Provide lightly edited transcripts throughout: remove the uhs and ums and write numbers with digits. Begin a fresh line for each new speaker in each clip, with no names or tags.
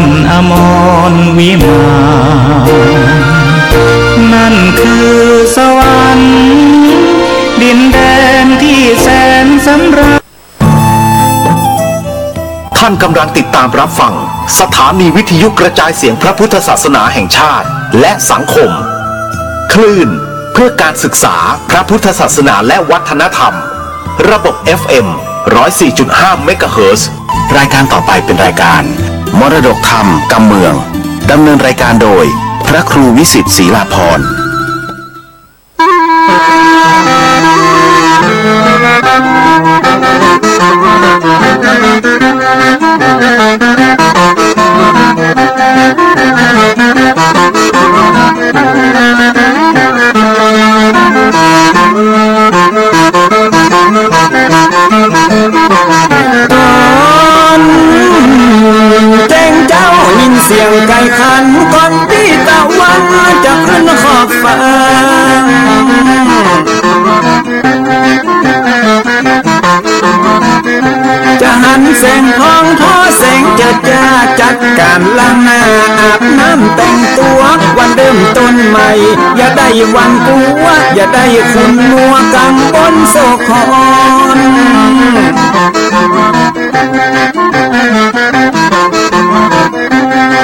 นอมรวิมานนั่นคือสวรรค์ดินแดนที่แสนสำราญ
ท่านกำลังติดตามรับฟังสถานีวิทยุกระจายเสียงพระพุทธศาสนาแห่งชาติและสังคมคลื่นเพื่อการศึกษาพระพุทธศาสนาและวัฒนธรรมระบบ FM 104.5 เมกะเฮิรตซ์รายการต่อไปเป็นรายการมรดกธรรมกำเมืองดำเนินรายการโดยพระครูวิสิทธิ์ศรีลาภรณ์
แจ้งเจ้ายินเสียงไก่ขันก่อนที่ตะวันจะขึ้นขอบฟ้าจะหันแสงทองทอแสงเจิดจ้าจัดการล้างหน้าอาบน้ำแต่งตัววันเริ่มต้นใหม่อย่าได้วันกลัวอย่าได้ขุ่นมัวกังวลโศกคอน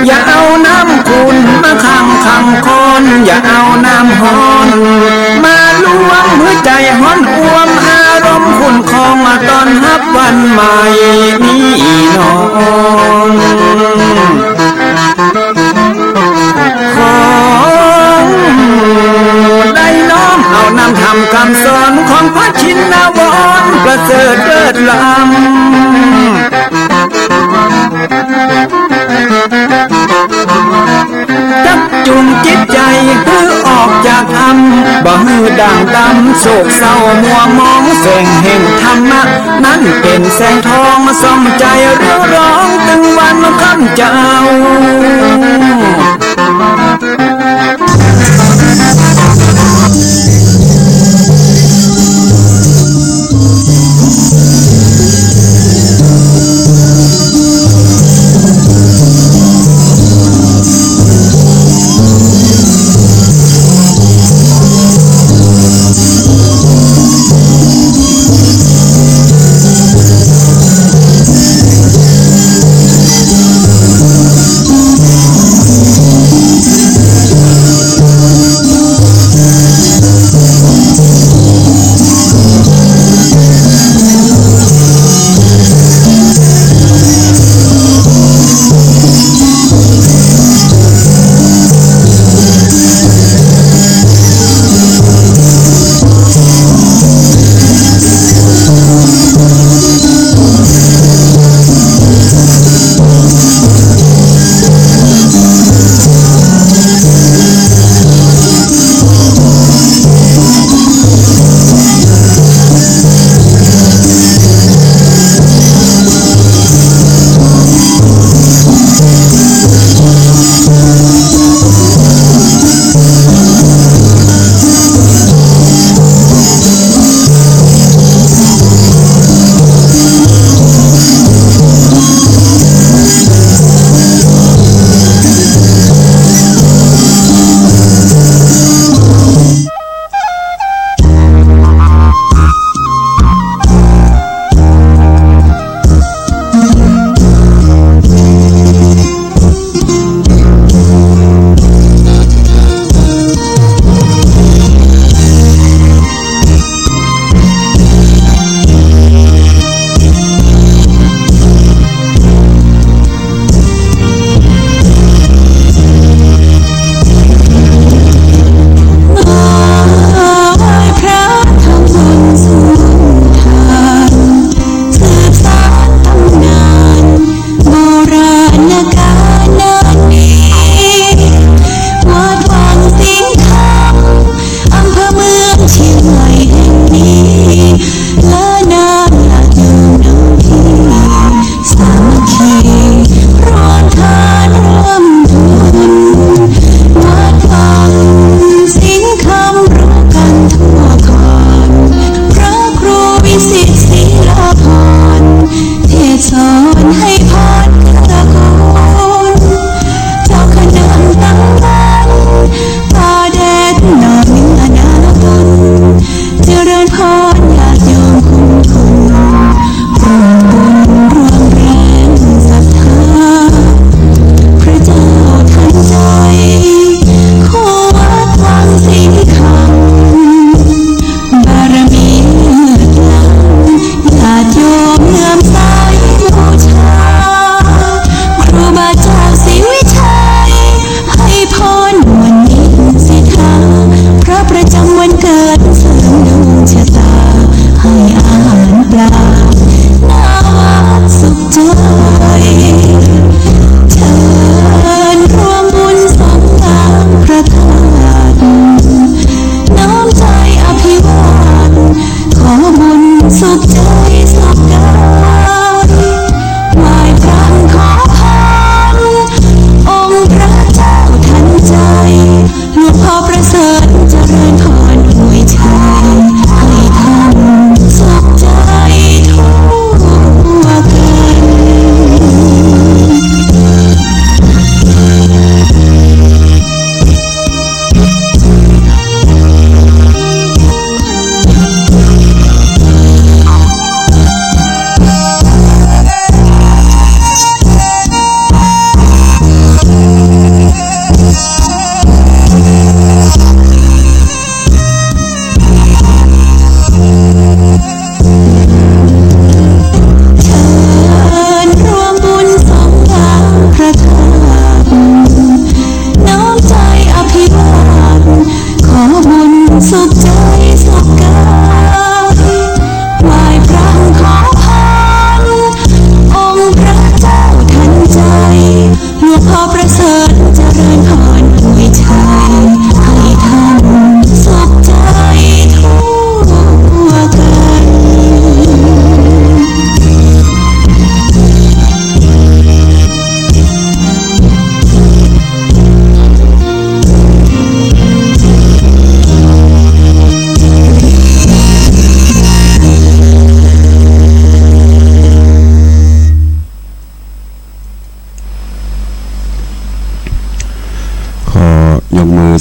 อย่าเอาน้ำขุ่นมาขังคำคอนอย่าเอาน้ำฮ้อนมาลวงหัวใจฮ้อนอ้วมอารมณ์ขุ่นคองมาตอนรับวันใหม่นี้น้องของได้น้อมเอานำทำคำสอนของพระชินวรประเสริฐเลิศล้ำจับจุงจิตใจเพื่อออกจากธรรมบ่ฮือด่างดำโศกเศร้ามัวมองแสงแห่งธรรมะนั้นเป็นแสงทองส่องใจเรื่องร้องตึงวันคำเจ้า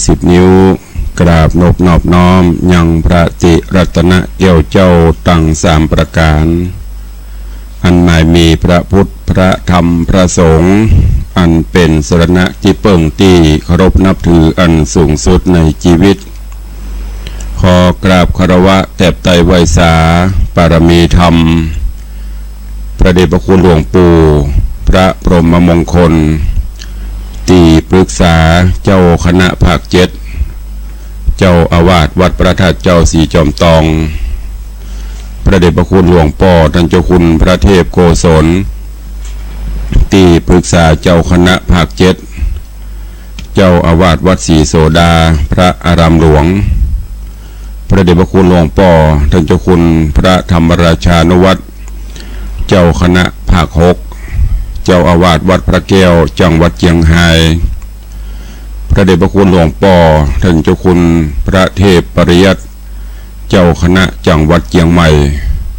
10 นิ้วกราบนบนอบน้อมยังพระติรัตนเกี่ยวเจ้าตั้ง3 ประการอันหมายมีพระพุทธพระธรรมพระสงฆ์อันเป็นสรณะที่เปิ่งที่เคารพนับถืออันสูงสุดในชีวิตขอกราบคารวะแทบไตรไวสาปารมีธรรมพระเดชพระคุณหลวงปู่พระพรหมมงคลที่ปรึกษาเจ้าคณะภาค7เจ้าอาวาสวัดพระธาตุเจ้าสีจอมทองพระเดชพระคุณหลวงพ่อท่านเจ้าคุณพระเทพโกศลที่ปรึกษาเจ้าคณะภาค7เจ้าอาวาสวัดศรีโสดาพระอารามหลวงพระเดชพระคุณหลวงพ่อท่านเจ้าคุณพระธรรมราชานุวัตรเจ้าคณะภาค6เจ้าอาวาสวัดพระแก้วจังหวัดเชียงรายพระเดชพระคุณหลวงพ่อท่านเจ้าคุณพระเทพปริยัติเจ้าคณะจังหวัดเชียงใหม่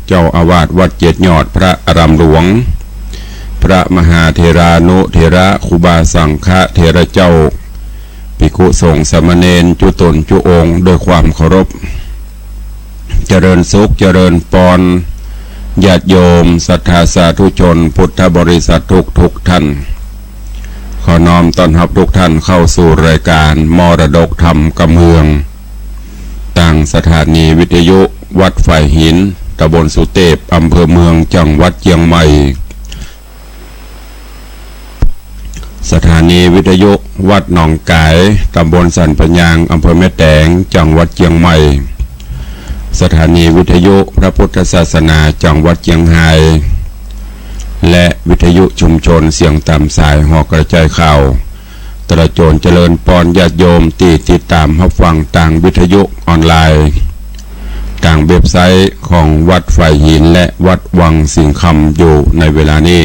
เจ้าอาวาสวัดเจ็ดยอดพระอารามหลวงพระมหาเถรานุเถระครูบาสังฆเถระเจ้าภิกขุสงฆ์สามเณรจุตนจุองค์ด้วยความเคารพเจริญสุขเจริญปอนญาติโยมศรัทธาสาธุชนพุทธบริษัททุกท่านขอน้อมต้อนรับทุกท่านเข้าสู่รายการมรดกธรรมกำเมืองตั้งสถานีวิทยุวัดฝ่ายหินตำบลสุเทพอำเภอเมืองจังหวัดเชียงใหม่สถานีวิทยุวัดหนองกายตำบลสันปัญญางอำเภอแม่แตงจังหวัดเชียงใหม่สถานีวิทยุพระพุทธศาสนาจังหวัดเชียงรายและวิทยุชุมชนเสียงตามสายหอกระจายข่าวตระโจนเจริญปอนญาติโยมที่ติดตามรับฟังต่างวิทยุออนไลน์ต่างเว็บไซต์ของวัดฝ่ายหินและวัดวังสิงห์คำอยู่ในเวลานี้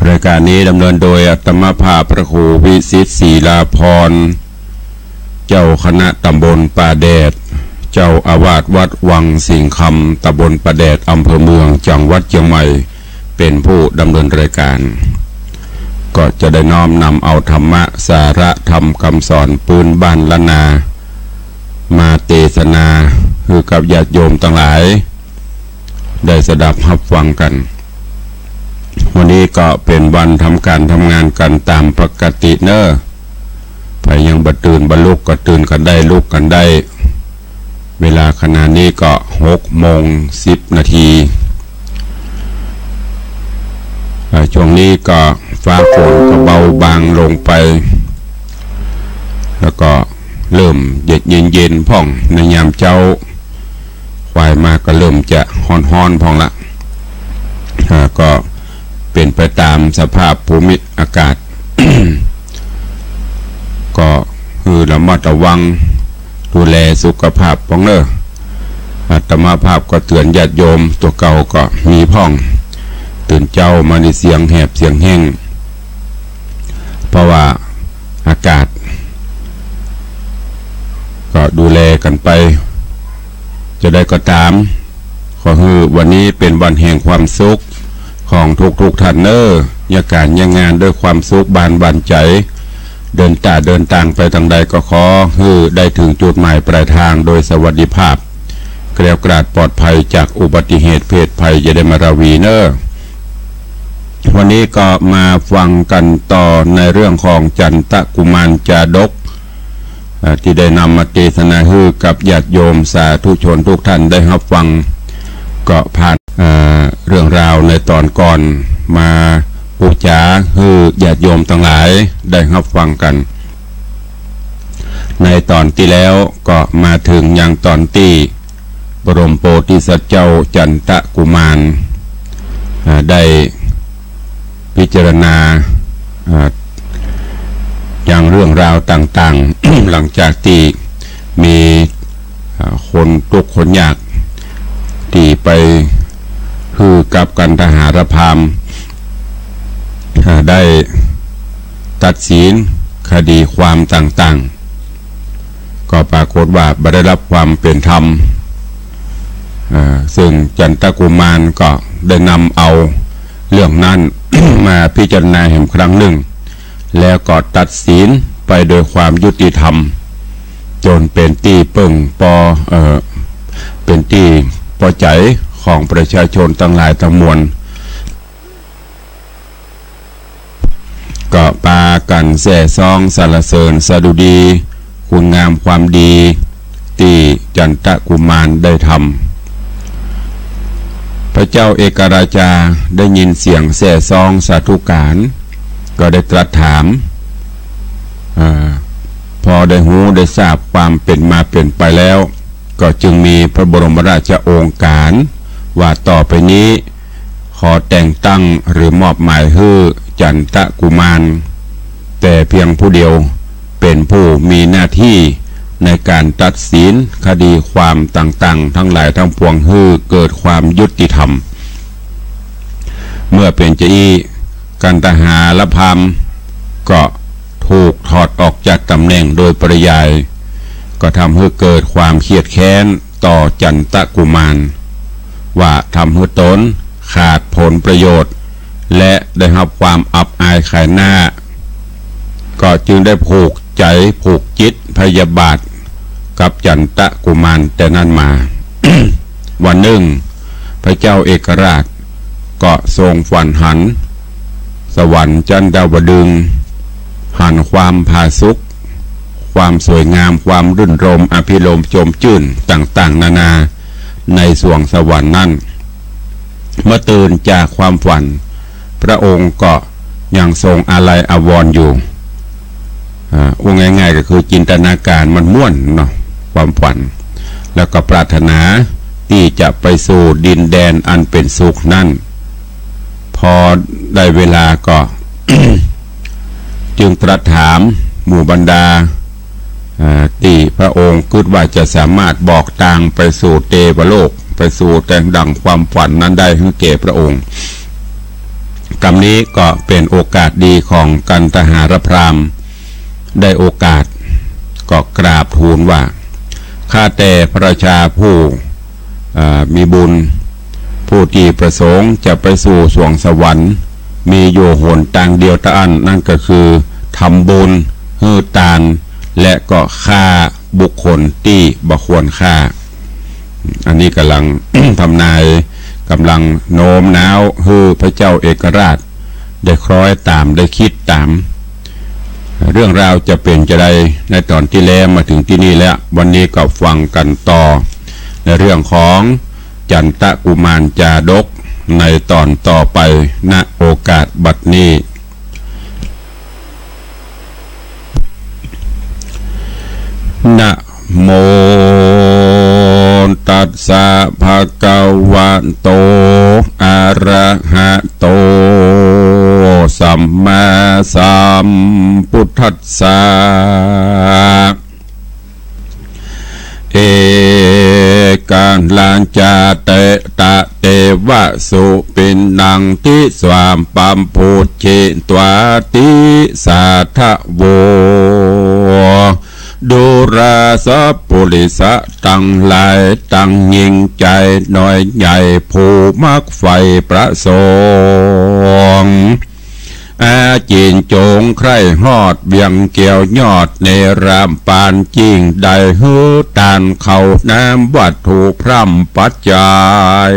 รายการนี้ดำเนินโดยอาตมาภาพพระครูวิสิตศรีลาภรณ์เจ้าคณะตำบลป่าแดดเจ้าอาวาสวัดวังสิงห์คำตำบลป่าแดดอำเภอเมืองจังหวัดเชียงใหม่เป็นผู้ดำเนินรายการก็จะได้น้อมนำเอาธรรมะสาระธรรมคำสอนปืนบ้านละนามาเทศนาคือกับญาติโยมทั้งหลายได้สดับรับฟังกันวันนี้ก็เป็นวันทำการทำงานกันตามปกติเนอะไปยังบัดตื่นบรรลุก็ตื่นกันได้ลุกกันได้เวลาขณะนี้ก็6:10 ช่วงนี้ก็ฟ้าฝนก็เบาบางลงไปแล้วก็เริ่มเย็นพ่องในยามเจ้าควายมาก็เริ่มจะฮ้อนพ่องละก็เป็นไปตามสภาพภูมิอากาศ ก็คือระมัดระวังดูแลสุขภาพพ่องเนอะอาตมาภาพก็เตือนญาติโยมตัวเก่าก็มีพ่องตื่นเจ้ามาในเสียงแหบเสียงแห้งเพราะว่าอากาศก็ดูแลกันไปจะได้ก็ตามขอคือวันนี้เป็นวันแห่งความสุขของทุกท่านเนออยาการยังงานด้วยความสุขบานใจเดินต่างไปทางใดก็ขอคือได้ถึงจุดหมายปลายทางโดยสวัสดิภาพแกล้วกราดปลอดภัยจากอุบัติเหตุเพศภัยจะได้มาราวีเนอวันนี้ก็มาฟังกันต่อในเรื่องของจันทกุมารจาดกที่ได้นำมาเทศนาฮือกับญาติโยมสาธุชนทุกท่านได้รับฟังก็ผ่านเรื่องราวในตอนก่อนมาปูจาฮือญาติโยมทั้งหลายได้รับฟังกันในตอนที่แล้วก็มาถึงยังตอนที่บรมโพธิสัตว์เจ้าจันทกุมารได้พิจารณาอย่างเรื่องราวต่างๆ หลังจากที่มีคนทุกข์คนยากที่ไปคือกับกันทหารพราหมณ์ได้ตัดสินคดีความต่างๆก็ปรากฏว่าไม่ได้รับความเป็นธรรมซึ่งจันทกุมารก็ได้นำเอาเรื่องนั้น มาพิจารณาแห่งครั้งหนึ่งแล้วก็ตัดสิน ไปโดยความยุติธรรมจนเป็นที่ปึ่งเป็นที่พอใจของประชาชนทั้งหลายทั้งมวลก็ปากันแส่ซองสรรเสริญสดุดีคุณงามความดีที่จันทกุมารได้ทำพระเจ้าเอกราชาได้ยินเสียงแส่ซองสาธุการก็ได้ตรัสถามพอได้หูได้ทราบความเป็นมาเป็นไปแล้วก็จึงมีพระบรมราชโองการว่าต่อไปนี้ขอแต่งตั้งหรือมอบหมายให้จันทกุมารแต่เพียงผู้เดียวเป็นผู้มีหน้าที่ในการตัดสินคดีความต่างๆทั้งหลายทั้งปวงให้เกิดความยุติธรรมเมื่อเป็นเจ้าอี้กันตหาละพามก็ถูกถอดออกจากตำแหน่งโดยปริยายก็ทำให้เกิดความเครียดแค้นต่อจันทกุมารว่าทำให้ตนขาดผลประโยชน์และได้รับความอับอายขายหน้าก็จึงได้ผูกใจผูกจิตพยาบาทกับจันทกุมารแต่นั้นมา วันหนึ่งพระเจ้าเอกราชก็ทรงฝันหันสวรรค์จันดาวดึงหันความผาสุกความสวยงามความรื่นรมอภิรมย์โจมชื่นต่างๆนานาในสวงสวรรค์นั้นเมื่อตื่นจากความฝันพระองค์ก็ยังทรงอาลัยอาวรณ์อยู่ง่ายๆก็คือจินตนาการมันม่วนเนาะความฝันแล้วก็ปรารถนาที่จะไปสู่ดินแดนอันเป็นสุขนั่นพอได้เวลาก็ จึงตรัสถามหมู่บรรดาที่พระองค์คิดว่าจะสามารถบอกทางไปสู่เทวโลกไปสู่แต่งดังความฝันนั้นได้ให้แก่พระองค์กรรมนี้ก็เป็นโอกาสดีของกันตหารพราหมณ์ได้โอกาสก็กราบทูลว่าข้าแต่พระราชาผู้มีบุญผู้ที่ประสงค์จะไปสู่สวงสวรรค์มีอยู่หนทางเดียวเท่านั้นนั่นก็คือทำบุญให้ทานและก็ฆ่าบุคคลที่บ่ควรฆ่าอันนี้กำลัง ทำนายกำลังโน้มน้าวให้พระเจ้าเอกราชได้คล้อยตามได้คิดตามเรื่องราวจะเป็นจะได้ในตอนที่แล้วมาถึงที่นี่แล้ววันนี้ก็ฟังกันต่อในเรื่องของจันทกุมารจาดกในตอนต่อไปณโอกาสบัดนี้นะโมตัสสะภะคะวะโตอะระหะโตสัมมาสัมพุทธัสสะเอกาลังจาเตตะเตวะสุปินังทิสวามปัมพุชิตวาติสาทะโวดูราสะปุริสะตั้งหลายตั้งยิ่งใจน้อยใหญ่ผู้มักไฟประสงค์อาจินจงใครหอดเบียงเกี่ยวยอดในรามปานจิงได้ฮือตานเขาน้ำวัตถุพร่ำปัจจัย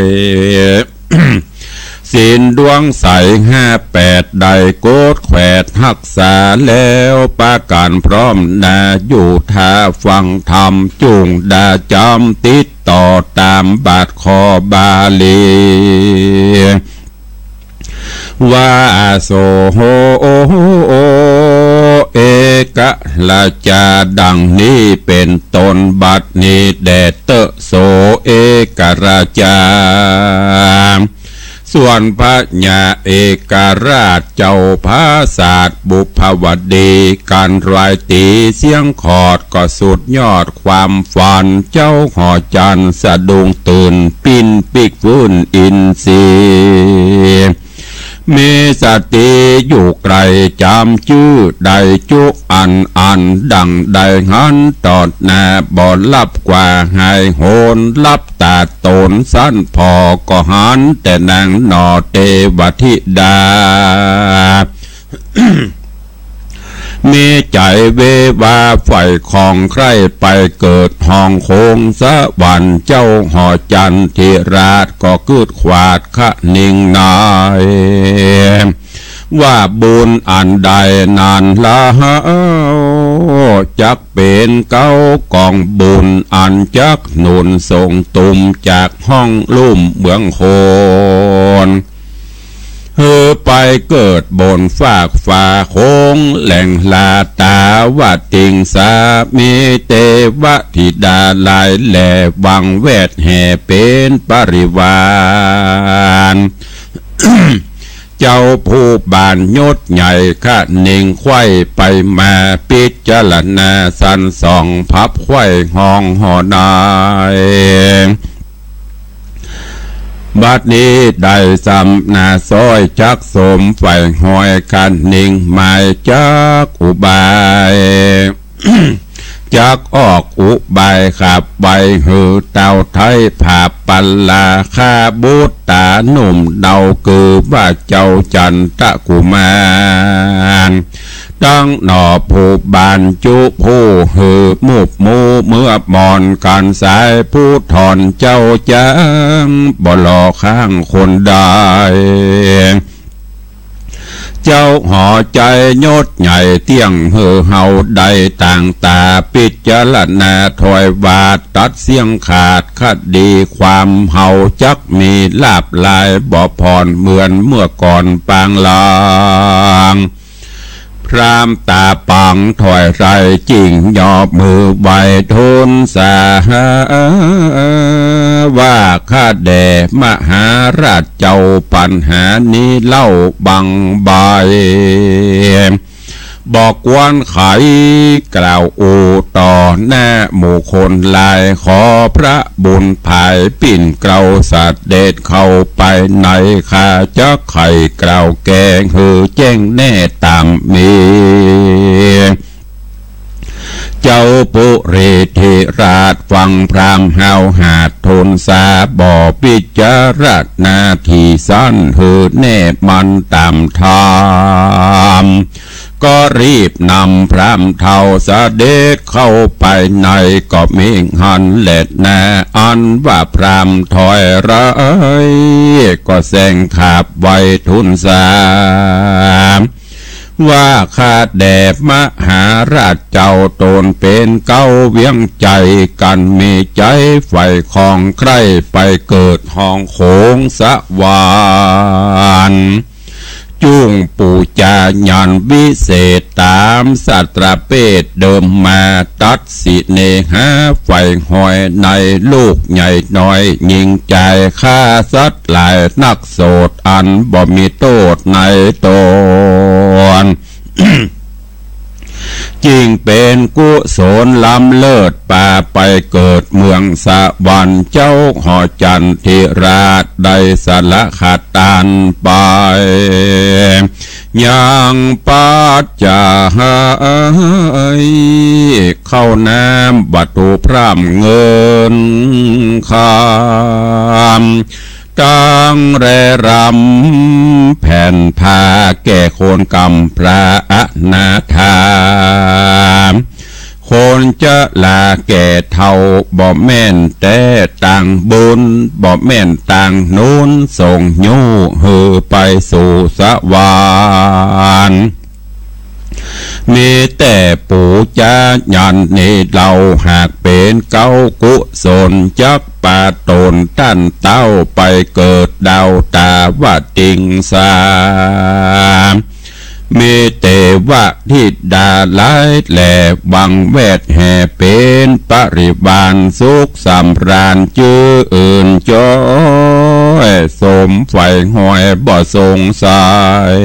ศีลดวงใส58ได้โกดแขวดหักษาแล้วปาการพร้อมนาอยู่ท่าฟังธรรมจุงดาจำติดต่อตามบาทคอบาลีว่าโสโหเอกละจาดังนี้เป็นตนบัดนี้แดเตโสเอกราชาส่วนพระญาเอกราชเจ้าพระศาสตร์บุพวดีการรายตีเสียงขอดก็สุดยอดความฝันเจ้าหอจันสะดุ้งตื่นปิ้นปิกฟื้นอินทรีย์มีสติอยู่ไกลจำชื่อได้จุอันดังได้หันตอดหน้าบ่ลับกว่าหายโหนลับตาโตนสั้นพอก็หันแต่นางนอเทวธิดา มีใจเววาไฟของใครไปเกิดห้องโคงสะวันเจ้าหอจันทิราชก็กึดขวาดขะนิ่งนายว่าบุญอันใดนานละจักเป็นเก้ากองบุญอันจักหนุนส่งตุ่มจากห้องลุ่มเบื้องโคนไปเกิดบนฝากฝ่าโค้งแหล่งลาตาว่าติงสามีเตวะธิดาลายแหล่วังเวทแห่เป็นปริวารเจ้าผู้บานยศใหญ่ข้าเน่งไข่ไปมาพิจารณาสันสองพับไข่ห้องหอดายบัดนี้ได้สำนาซอยจักสมไฟหอยกันนิ่งหมายจักอุบายจักออกอุบายขับใบหือเต่าไทยผาปัลลาคาบูตตาหนุ่มเดาคือว่าเจ้าจันทกุมารตั้งหน่อผู้บานจุผู้หือมุบมูเมื่อมอนการสายผู้ถอนเจ้าจังบ่หลอข้างคนได้เจ้าหอใจยศใหญ่เตี้ยงเหือเฮาได้ต่างตาพิจารณาถอยวาดตัดเสียงขาดคดีความเฮาจักมีลาบลายบ่พรเหมือนเมื่อก่อนปางลางพรามตาปังถอยไรจริงยอบมือใบทุนสาว่าข้าแด่มหาราชเจ้าปัญหานี้เล่าบังใบบอกวันไขกล่าวอูต่อหน้าหมู่คนลายขอพระบุญภายปิ่นเกลาสัตว์เดชเข้าไปในข้าจะไข่กล่าวแกงหือแจ้งแน่ตามมีเจ้าปุเรธิราชฟังพรามเฮาหาดทนสาบ่อพิจารณาที่สั้นหือแน่มันตามธรรมก็รีบนำพรามเท่าเสด็จเข้าไปในก็มิงหันเล็ดแน่อันว่าพรามถอยไรก็แสงขาบไว้ทุนสามว่าข้าแด่มหาราชเจ้าตนเป็นเก้าเวียงใจกันมีใจไฟของใครไปเกิดห้องโขงสะวานจุงปูจาญาณวิเศษตามสัตราเพศเดิมมาตัดสิเนหาไฟหอยในลูกใหญ่น้อยยิงใจฆ่าสัตว์หลายนักโสดอันบ่มีโทษในตน จริงเป็นกุศลล้ำเลิศป่าไปเกิดเมืองสวรรค์เจ้าหอจันทิราชได้สละขาดตานไปยังปัจจาเข้าน้ำบัตุพร่ำเงินคำตั้งแรรำแผ่นผ้าแก่โคนกำพระอนาถาคนจะลาแก่เท่าบ่แม่นแต่ต่างบุญบ่แม่นต่างนู้นส่งยูหือไปสู่สวรรค์มีแต่ปู่จายันนี่เราหากเป็นเก้ากุศลจักปาตนท่านเต้าไปเกิดดาวตาวติงสามมีเตวะทิดาหลายแหล่บังเวทแห่เป็นปริวารสุขสำราญจื้ออื่นจ้อยสมไฟหอยบ่สงสัย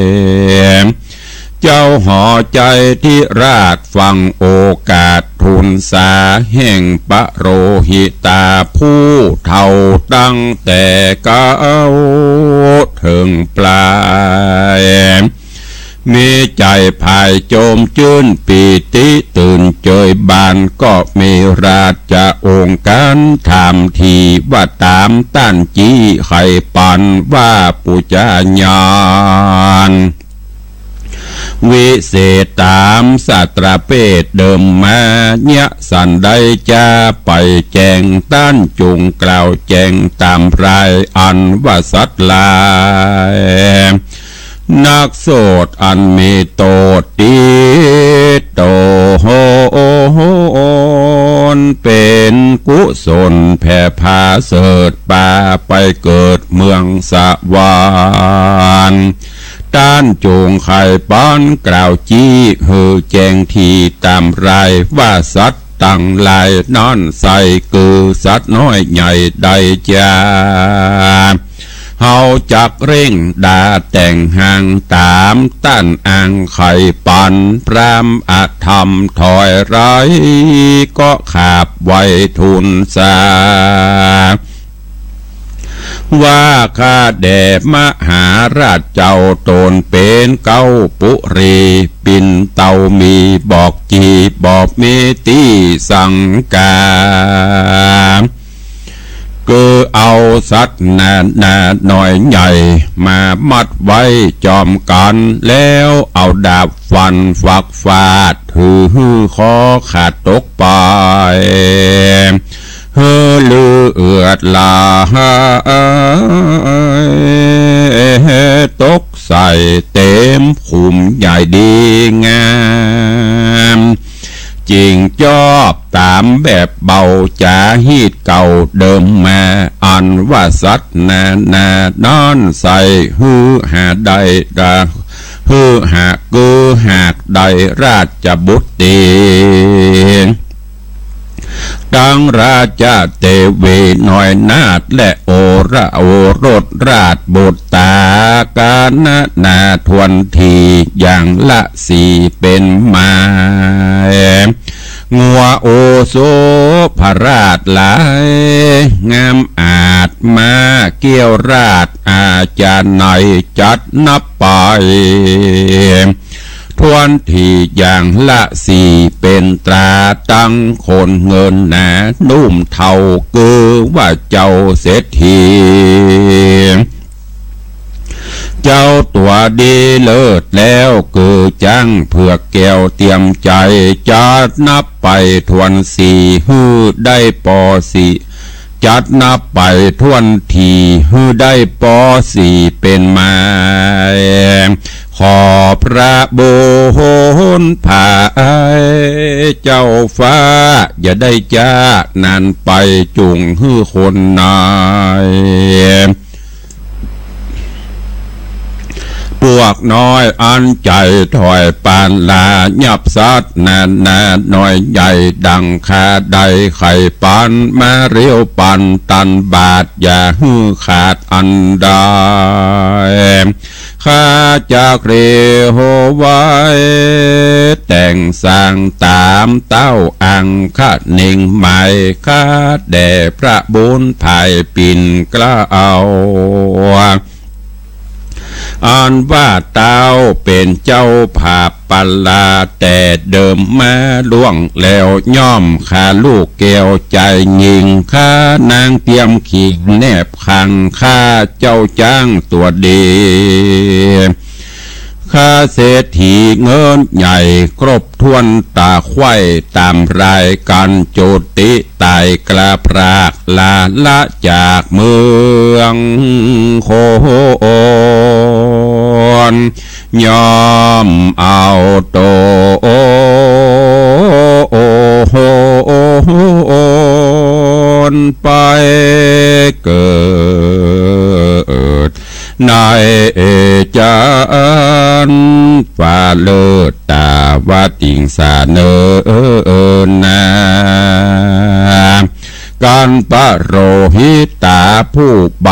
เจ้าหอใจที่ราชฟังโอกาสทุนสาแห่งปะโรหิตาผู้เท่าตั้งแต่เก้าถึงปลายมีใจภายโจมจื้นปีติตื่นเจยบานก็มีราชองค์การถามทีว่าตามต้านจี้ไข่ปันว่าปุจญาณ วิเศษตามสัตราเพศเดิมมาเนี่ยสันได้จะไปแจงต้านจุงกล่าวแจงตามรายอันว่าสัตลายนักโสดอันมีโตติโตโหนเป็นกุศลแผ่พาเสดป่าไปเกิดเมืองสวรรค์ต้านโจงไข่ป้อนกล่าวจี้เฮือแจงทีตามรายว่าสัตว์ตั้งลายนอนใส่คือสัตว์น้อยใหญ่ได้จ้าเฮาจักเร่งดาแต่งห่างตามต้านอ่างไข่ปันพรามอาธรรมถอยไรก็ขาบไว้ทุนสาว่าข้าแด่มหาราชเจ้าตนเป็นเก้าปุรีปินเตามีบอกจีบอกเมตีสังกาก็เอาสัตว์นาหน่อยใหญ่มามัดไว้จอมกันแล้วเอาดาบฟันฝักฟาดถือคอขาดตกไปเฮือลือเอือดลาตกใส่เต็มขุมใหญ่ดีงามจริงจอบตามแบบเบาจ่าฮีดเก่าเดิมมาอันว่าสัตว์นอนใส่ฮือหาใดดาฮือหากือหากใดราชบุตรตีดังราชาเตวีหน่อยนาฏและโอรสราชบุตรตากานาทวนทีอย่างละสี่เป็นมางัวโอโซพระราชหลายงามอาจมาเกี่ยวราชอาจารย์ในจัดนับไปทวนที่อย่างละสี่เป็นตราตั้งคนเงินหนานุ่มเท่ากือว่าเจ้าเศรษฐีเจ้าตัวดีเลิศแล้วกือจังเพื่อแก้วเตรียมใจจัดนับไปทวนสี่ฮือได้ปอสี่จัดนับไปทวนทีฮือได้ปอสี่เป็นมาขอพระบุญภายเจ้าฟ้าอย่าได้จ้านานไปจุงฮือคนนายพวกน้อยอันใจถอยปานลายับซัดนานน้อยใหญ่ดังคาใดไข่ปันมาเรียวปันตันบาทอย่าฮือขาดอันใดข้าจากเรโหไว้แต่งสร้างตามเต้าอังข้าหนิ่งใหม่ข้าแด่พระบุญภายปิ่นกล้าเอาอันว่าเต้าเป็นเจ้าภาพปัลลาแต่เดิมมาล่วงแล้วย่อมข้าลูกแก้วใจยิงข้านางเตรียมขิงแนบขังข้าเจ้าจ้างตัวดีข้าเศรษฐีเงินใหญ่ครบถ้วนตาไข่ตามรายการโจติตายกลาพรากลาละจากเมืองโคนยอมเอาโตไปเกิดในจันฟ้าเลิศตาวาติงสาเนนาการปะโรหิตาผู้ใบ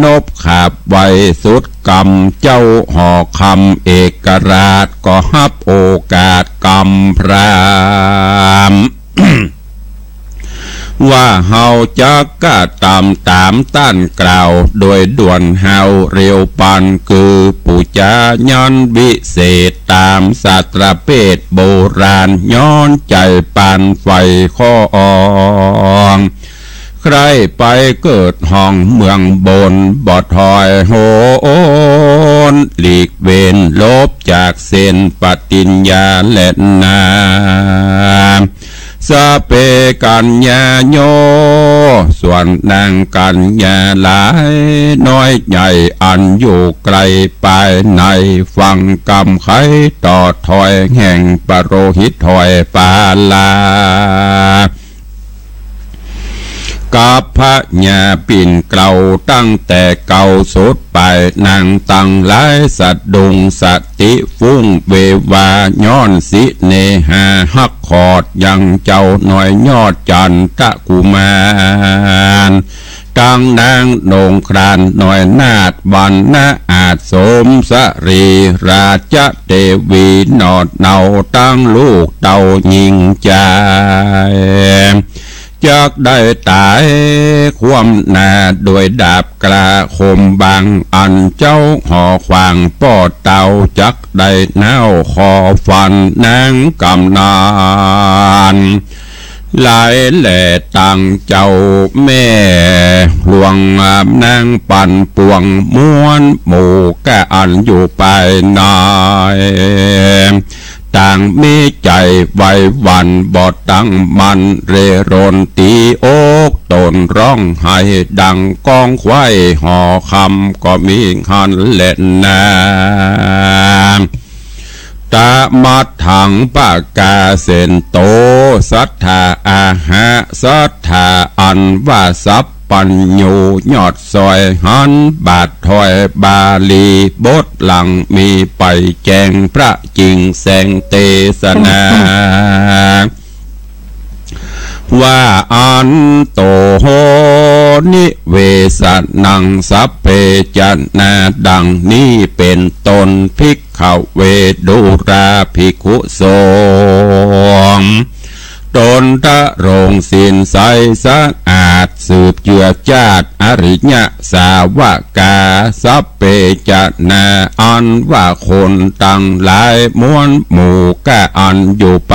นบขาบไว้สุดกรรมเจ้าห่อคำเอกราชก็ฮับโอกาสกรรมพราม ว่าเฮาจะกะตามต้านกล่าวโดยด่วนเฮาเร็วปันคือปุจาย้อนวิเศษตามศาสตรเพศโบราณย้อนใจปานไฟข้ออง ใครไปเกิดห้องเมืองบนบ่ถอยโหนหลีกเว้นลบจากเส้นปฏิญญาและนาสเปกัญญาโยส่วนนางกัญญาหลายน้อยใหญ่อันอยู่ไกลไปในฟังกรรมไขต่อถอยแห่งปโรหิตถอยปาลากับพระญาปิ่นเกลาตั้งแต่เก่าสุดไปนางตั้งหลายสัตดุงสติฟุ้งเววาย้อนสิเนหาฮักขอดยังเจ้าหน่อยยอดจันทกุมารตั้งนางโด่งครานหน่อยนาฏวันนาอาจสมสรีราชเทวีนอดเนาตั้งลูกเต่ายิงใจจักได้ตายความหนาโดยดาบกล้าคมบางอันเจ้าห่อขวางปอดเต่าจักได้แนวคอฟันนางกำนานหลายแหล่ตังเจ้าแม่หลวงนางปั่นปวงม้วนหมู่แก่อันอยู่ไปนายต่างมีใจไว้วันบอดตั้งมันเรรนตีโอกตนร้องไห้ดังก้องควายห่อคำก็มีหันเล่นนาตามัดถังปากกาเส้นโตศรัทธาอาหะศรัทธาอันว่าสัพปัญโยยอดซอยหันบาทถอยบาลีบทหลังมีไปแจงพระจริงแสงเทศนาว่าอันโตโหนิเวสนังสัพเพจันนาดังนี้เป็นตนภิกขเวดุราภิกขุสงฆ์ตนทะรงสินใสสะอาดสืบเจือจาดอริยสาวกาสัพเพจันนาอันว่าคนตั้งหลายม้วนหมู่กะอันอยู่ไป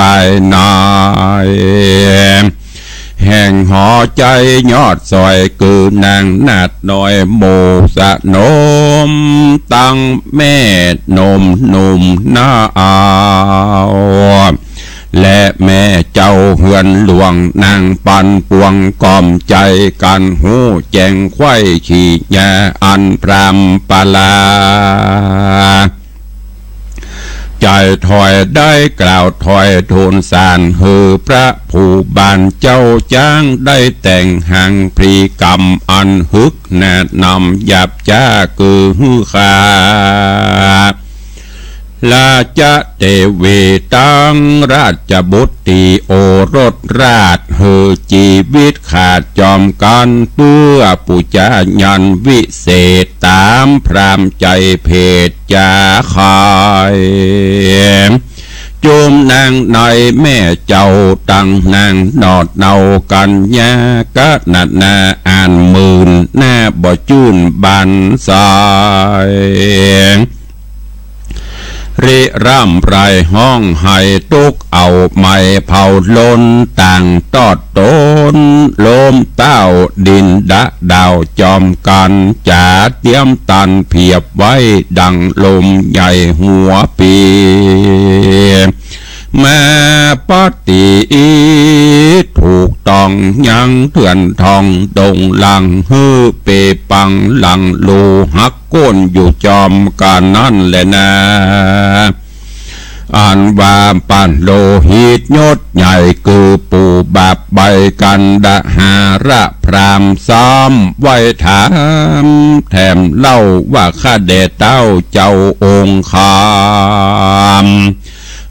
นายแห่งหอใจยอดซอยคือนางนาดน้อยโมสะนมตั้งแม่นมหนุ่มหน้าเอาและแม่เจ้าเฮือนหลวงนางปันปวงกอมใจกันหูแจงไข่ขี่ยาอันพรำปลาใจถอยได้กล่าวถอยทูลสารฮือพระผู้บานเจ้าจ้างได้แต่งหังพรีกรรมอันฮึกแนะนำหยับจ้าคือฮือขาลาจะเทวีตังราชบุตรีโอรสราชเฮอชีวิตขาดจอมกันเพื่อปุจายันวิเศษตามพรามใจเพศจาขายจุมนางในแม่เจ้าตั้งนางนอดเนากันยากะนัดนาอ่านหมื่นหน้าบ่จุนบันสายริร่ำไรห้องให้ตุกเอาไม้เผาล้นต่างตอดต้นลมเต้าดินดะดาวจอมกันจ่าเตรียมตันเพียบไว้ดังลมใหญ่หัวปีแม่ปฏิถูกต้องยังเถื่อนทองดงหลังฮือเปปังหลังลูหักก้นอยู่จอมกันนั่นแหละนะอันว่าปันโลหิตยศใหญ่คือปู่บาปใบกันดาหาระพรามซ้อมไว้ถามแถมเล่าว่าข้าเดชเต้าเจ้าองค์คาม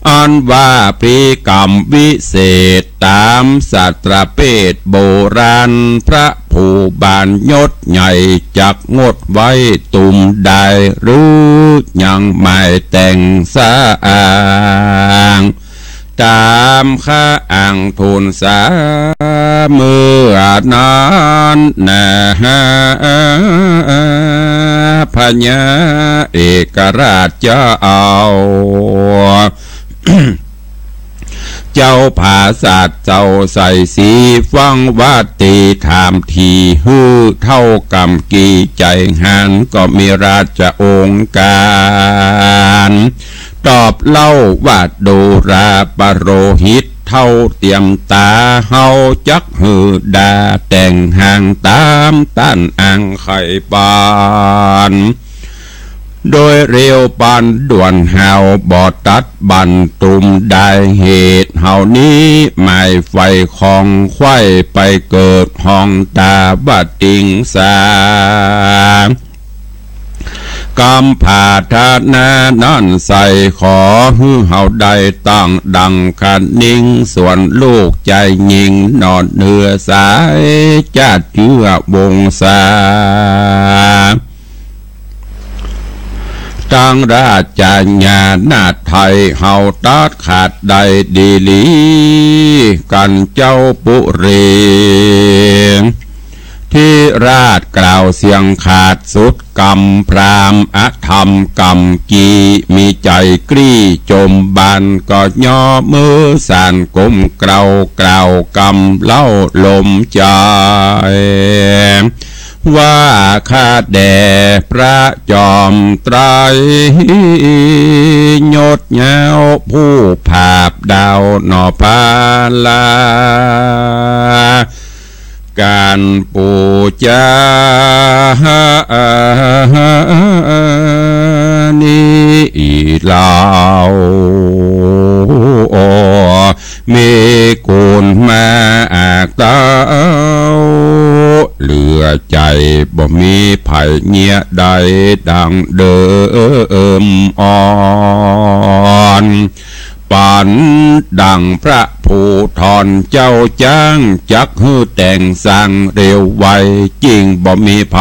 อันว่าพฤติกรรมวิเศษตามสัตรเพศโบราณพระผู้บานยศใหญ่จักงดไว้ตุ่มได้หรือยังไม่แต่งสะอางตามข้าอ่างทูลสาเมื่อนั้นนะพญาเอกราชเจ้า เจ้าผาศาสตร์เจ้าใส่สีฟังว่าตีถามทีฮือเท่ากำกีใจหันก็มีราชองค์การตอบเล่าว่าดูราปโรหิตเท่าเตรียมตาเฮาจักหือดาแต่งห่างตามต้านอังไข่ปานโดยเร็วปานด่วนเฮาบ่ตัดบันตุมได้เหตุเฮานี้หมายไฟของไข่ไปเกิดห้องตาบัดติงสากำผาธานานั่นใส่ขอฮือเฮาได้ตั้งดังคันนิ่งส่วนลูกใจยิงนอนเนื้อสายจัดเชื่อวงศาตั้งราชญาณาไทยเฮาตัดขาดได้ดีลีกันเจ้าปุเรที่ราชกล่าวเสียงขาดสุดกรรมพรามอธรรมกรรมกีมีใจกรี้จมบานก็ย่อมือสานก้มเกลากล่าวกรรมเล่าลมใจว่าข้าแด่พระจอมไตรยศเงาผู้ภาพดาวนอพาลาการปูจานี้ลาวมีกุลมาอากเต้าเหลือใจบ่มีไผ่เงียใดดังเดิมอ่อนปันดังพระผู้ทอนเจ้าจ้างจักฮือแต่งสั่งเร็วไวจริงบ่มีไผ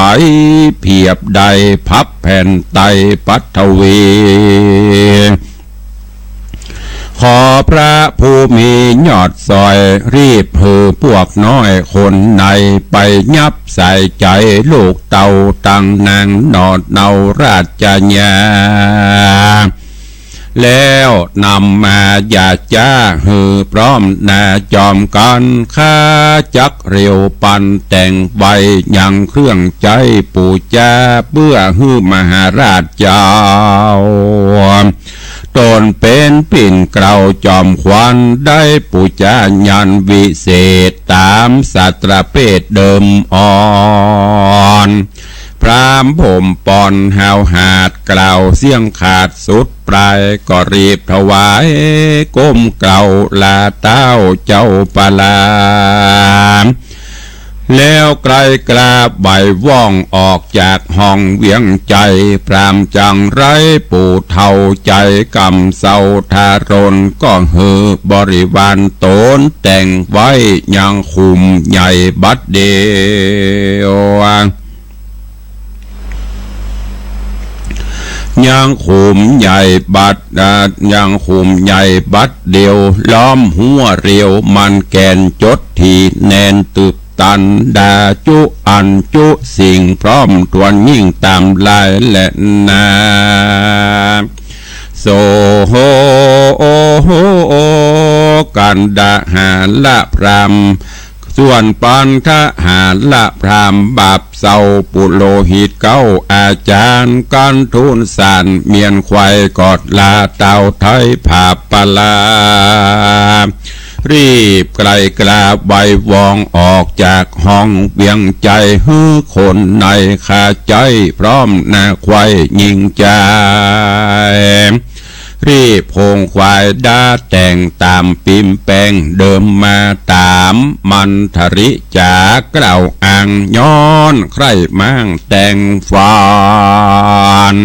เพียบใดพับแผ่นไตปัทวีขอพระผู้มียอดซอยรีบเหือพวกน้อยคนในไปยับใส่ใจลูกเต่าตั้งนางนอดเนาราชญาแล้วนำมาอย่าจ้าหือพร้อมนาจอมกันข้าจักเร็วปันแต่งใบยังเครื่องใจปูจาเพื่อฮือมหาราชเจ้าตนเป็นปิ่นเกลาจอมควันได้ปูจายันวิเศษตามสัตรเพศเดิมอ่อนพรามผมปอนหาวหาดกล่าวเสียงขาดสุดปลายก็รีบถวายก้มเกล่าลาเต้าเจ้าปลาแล้วไกลกลาใบว่องออกจากห้องเวียงใจพรามจังไรปู่เท่าใจกำเศร้าทารนก็หือบริวารโตนแต่งไว้ยังคุมใหญ่บัดเดียวยังขุมใหญ่บัดยังขุมใหญ่บัดเดียวล้อมหัวเรียวมันแกนจดทีแนนตึบตันดาจุอันจุสิ่งพร้อมทวนยิ่งตามลายและนาโซโฮโอโฮกันดาหาละพรามส่วนปันทหารละพรามบาปเศร้าปุโรหิตเก้าอาจารย์กันทุนสานเมียนควายกอดลาเต่าไทยผาปลารีบไกลกลาใบวองออกจากห้องเวียงใจฮือคนในขาใจพร้อมหน้าควายยิงใจรีบโพงควายดาแต่งตามปิมแปงเดิมมาตามมันทริจากล่าวอ่างย้อนใครมั่งแต่งฟาน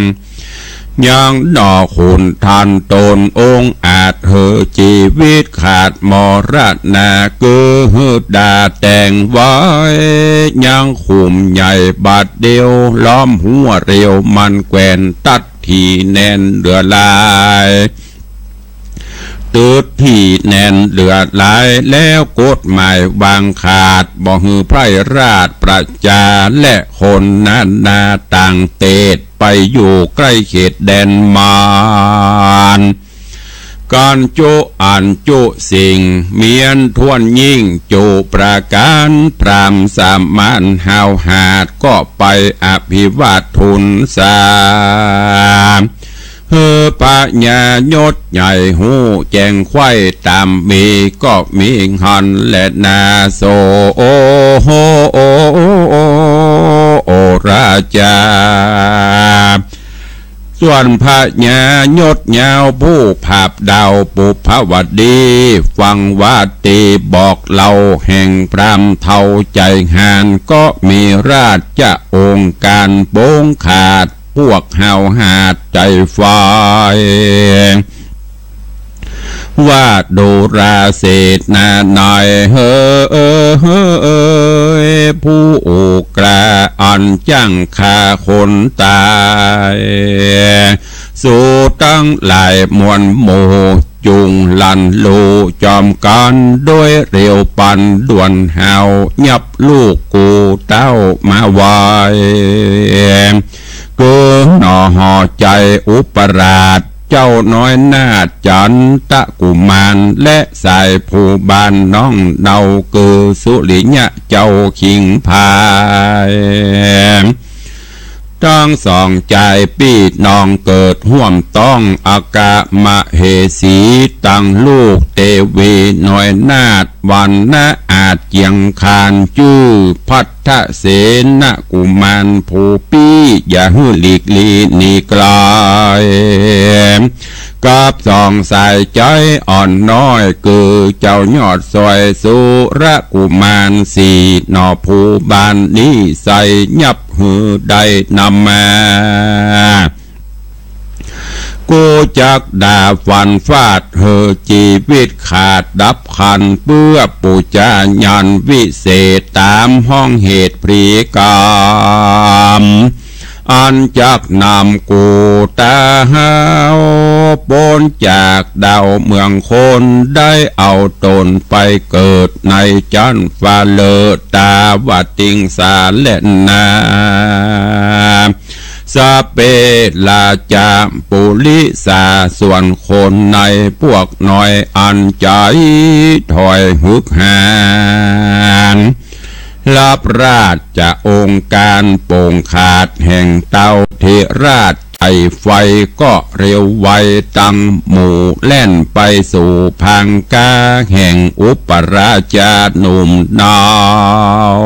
ยังดอกขุนทันตนองค์อาจเหอชีวิตขาดมรณะเกือดาแต่งไว้ยังขุมใหญ่บาดเดียวล้อมหัวเรียวมันแกวนตัดที่แน่นเดือลายตืดที่แน่นเดือดหลายแล้วกฎหมายวางขาดบ่ฮือไพร่ราชประจาและคนนาต่างเตดไปอยู่ใกล้เขตแดนมาร การโจอ่านโจสิ่งเมียนทวนยิ่งโจประการพรามสามานหาวหาดก็ไปอภิวาททุนสามเฮอปะญายศใหญ่หูแจงไข่ตามมีก็มีหันและนาโซโอโฮโอโอราชาส่วนพระญายศยาวผู้ภาพดาวปุพวดีฟังวาตีบอกเล่าแห่งพรามเท่าใจหานก็มีราชองค์การโป้งขาดพวกเฮาหาดใจไฟว่าดูราเศษนาหน่อยเฮ้อผู้กระอ่อนจังคาคนตายสู่ตั้งหลายมวลโมจุงลันลูจอมกันด้วยเรียวปันด่วนเฮายับลูกกูเต้ามาไว้เกือหน่อห่อใจอุปราชเจ้าน้อยนาจันตะกุมารและสายผู้บานน้องเนาเกือสุริยะเจ้าขิงพายต้องสองใจปีดน้องเกิดห่วมต้องอากามะเหสีตั้งลูกเตวีน้อยนาดวันนาอาจเจียงคานจื้อพัทธเสนกุมารผู้ปี้อย่าหื้อหลีกลีนีกลายกับสองสายใจอ่อนน้อยคือเจ้ายอดซอยสุระกุมารสี่นอผู้บานนี้ใส่ยับหือได้นำมากูจักด่าฟันฟาดเฮอชีวิตขาดดับขันเพื่อปูจายันวิเศษตามห้องเหตุปรีกรรมอันจักนำกูตาหาวปนจากดาวเมืองคนได้เอาตนไปเกิดในจันฟ้าเลิศตาวติงสาและนาสเปลาจามปุลิสาส่วนคนในพวกน้อยอันใจถอยฮึกหานรับราชจะองค์การโป่งขาดแห่งเต้าเทราชใจไฟก็เร็วไวตั้งหมู่แล่นไปสู่พังกาแห่งอุปราชาหนุ่มนาว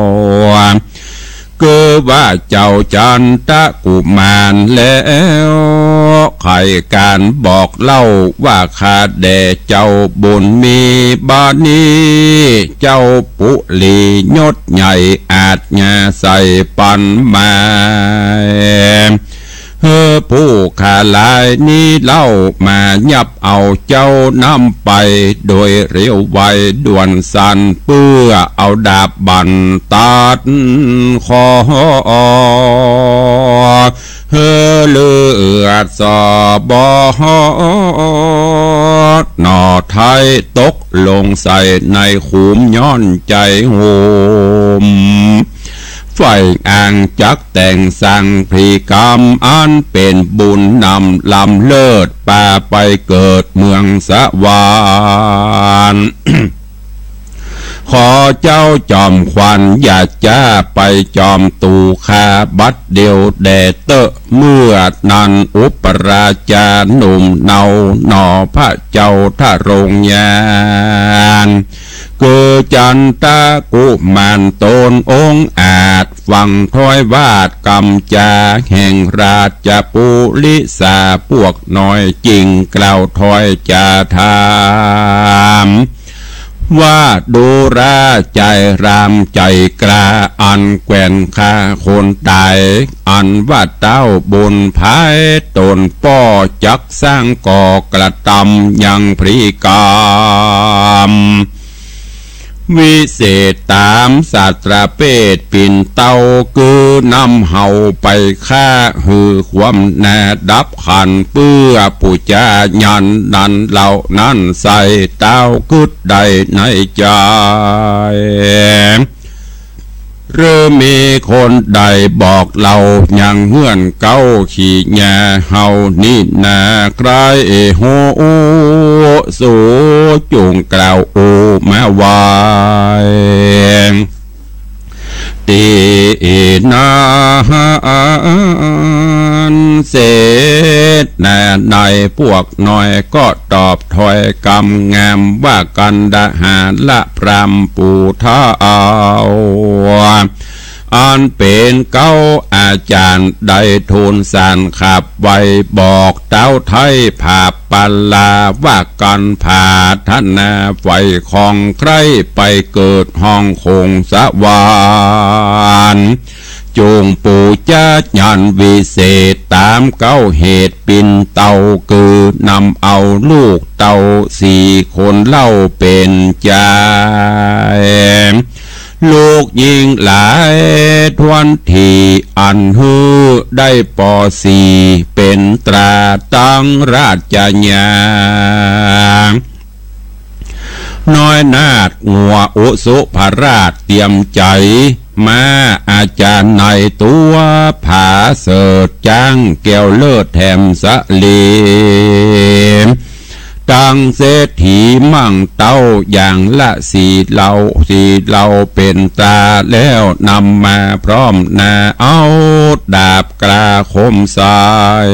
ก็ว่าเจ้าจันตะกุมารแล้วใครการบอกเล่าว่าข้าแด่เจ้าบุญมีบานี้เจ้าปุลียศใหญ่อาจญาใส่ปันมาผู้ขาลายนี้เล่ามายับเอาเจ้านำไปโดยเร็วไวด่วนสันเพื่อเอาดาบบันตัดคอเลือดสอบหน่อไทยตกลงใส่ในขุมย้อนใจโหมไฟอ่างจักแต่งสั่งพรีกรรมอันเป็นบุญนำลำเลิศป่าไปเกิดเมืองสวรรค์ ขอเจ้าจอมควันอย่าจ้าไปจอมตูคาบัดเดียวแดเตอะเมื่อนันอุปราชาหนุ่มเนาหนอพระเจ้าท่าโรงยานเกิดจันตะกุมารตนองค์อาจฟังถ้อยวาดกำจาแห่งราชปุลิสาพวกน้อยจริงกล่าวถ้อยจาถามว่าดูราใจรามใจกล้าอันแกว่นข้าคนตายอันว่าเต้าบุญภายตนป้อจักสร้างก่อกระทำยังพรีกรรมวิเศษตามศาสตราเพศปิ่นเต้าคือนำเฮาไปฆ่าหือความแน่ดับขันเพื่อผู้จายันนันเหล่านั้นใส่เต้าคืดใดในใจ หรือมีคนใดบอกเรายังเฮือนเก้าขี่แง่เฮานี่นาใครโหสู่จุงกล่าวโอแม่วายตีนาเสดแน่ในพวกหน่อยก็ตอบถอยกำงามว่ากันดาหารละพรำปูท้าเอาอันเป็นเก้าอาจารย์ได้ทูลสารขับไว้บอกเต้าไทยผาปัลลาว่ากันผาธนาไฟของใครไปเกิดห้องคงสวรรค์จงปู่จ้ายันวิเศษตามเก้าเหตุปินเต่าคือนำเอาลูกเต่า4 คนเล่าเป็นใจลูกยิงหลายทวนทีอันฮือได้ป.4เป็นตราตั้งราชญาน้อยนาดงัวอุสุภราชเตรียมใจมาอาจารย์ในตัวผาเสดจ้างแก้วเลิศแถมสะเลมตังเศรษฐีมั่งเต้าอย่างละ4 เหล่าเป็นตาแล้วนำมาพร้อมนาเอาดาบกล้าคมสาย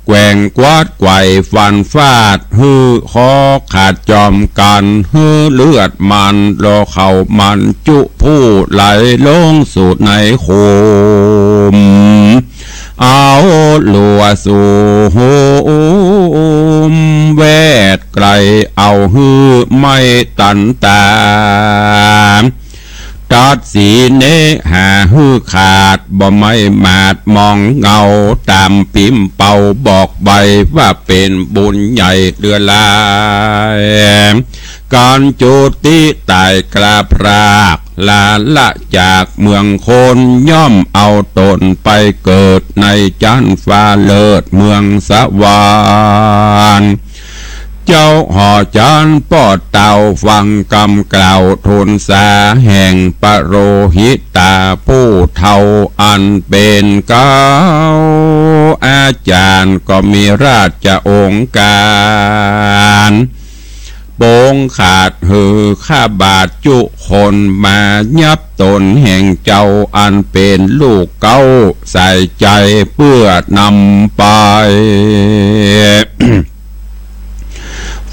แกว่งกวาดไกวฟันฟาดฮือคอขาดจอมกันฮือเลือดมันรอเข่ามันจุผู้ไหลลงสู่ในโคมเอาลัวสู่โฮมแวดไกลเอาฮือไม่ตันตาตัดสีเนหาฮือขาดบ่ไม่มาดมองเงาตามปิ่มเป่าบอกใบว่าเป็นบุญใหญ่เดือลายการจุติตายกลาพรากลาละจากเมืองคนย่อมเอาตนไปเกิดในจันฟ้าเลิศเมืองสวรรค์เจ้าห่อจานปอดเต่าฟังกำกล่าวทูลสาแห่งปโรหิตาผู้เท่าอันเป็นเก้าอาจารย์ก็มีราชองค์การโปงขาดหือข้าบาทจุคนมายับตนแห่งเจ้าอันเป็นลูกเก้าใส่ใจเพื่อนำไป